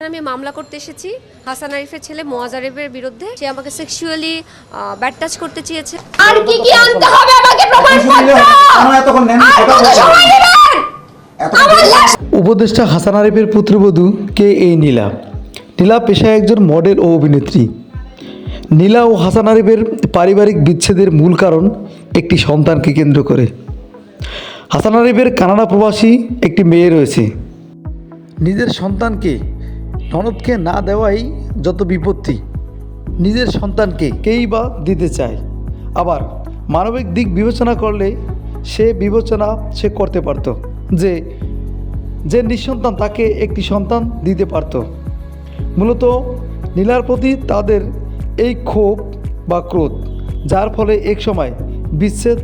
আমি মামলা করতে এসেছি হাসান আরিফের ছেলে মোয়াজ আরিফের বিরুদ্ধে। সে আমাকে সেক্সুয়ালি ব্যাড টাচ করতে চেয়েছে। আর কি কি আনতে হবে আমাকে প্রমাণপত্র? আর কত সময় নেবেন? উপদেষ্টা হাসান আরিফের পুত্রবধূ কে এই নীলা। নীলা পেশায় একজন মডেল ও অভিনেত্রী। নীলা ও হাসান আরিফের পারিবারিক বিচ্ছেদের মূল কারণ একটি সন্তানকে কেন্দ্র করে। হাসান আরিফের কানাডা প্রবাসী একটি মেয়ে রয়েছে। নিজের সন্তানকে ননদকে না দেওয়াই যত বিপত্তি। নিজের সন্তানকে কেই বা দিতে চায়। আবার মানবিক দিক বিবেচনা করলে সে করতে পারত যে নিঃসন্তান তাকে একটি সন্তান দিতে পারত। মূলত নীলার প্রতি তাদের এই ক্ষোভ বা ক্রোধ, যার ফলে এক সময় বিচ্ছেদ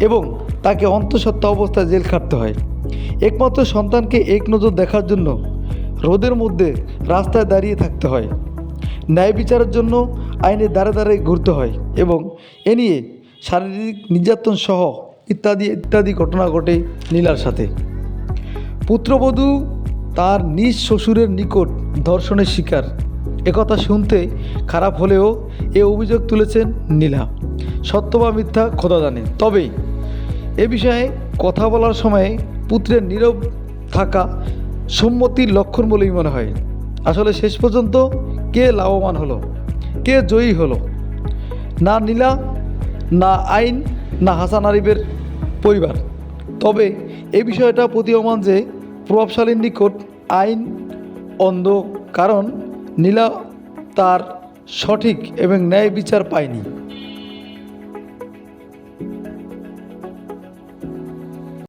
এবং তাকে অন্তঃসত্ত্বা অবস্থায় জেল খাটতে হয়। একমাত্র সন্তানকে এক নজর দেখার জন্য রোদের মধ্যে রাস্তায় দাঁড়িয়ে থাকতে হয়। ন্যায় বিচারের জন্য আইনের দ্বারে দ্বারে ঘুরতে হয় এবং এ নিয়ে শারীরিক নির্যাতন সহ ইত্যাদি ঘটনা ঘটে নীলার সাথে। পুত্রবধূ তার নিজ শ্বশুরের নিকট ধর্ষণের শিকার। একথা শুনতে খারাপ হলেও এ অভিযোগ তুলেছেন নীলা। সত্য বা মিথ্যা খোদা জানে। তবে এ বিষয়ে কথা বলার সময়ে পুত্রের নীরব থাকা সম্মতির লক্ষণ বলেই মনে হয়। আসলে শেষ পর্যন্ত কে লাভবান হলো, কে জয়ী হলো? না নীলা, না আইন, না হাসান আরিফের পরিবার। তবে এই বিষয়টা প্রতীয়মান যে প্রভাবশালীর নিকট আইন অন্ধ, কারণ নীলা তার সঠিক এবং ন্যায় বিচার পায়নি।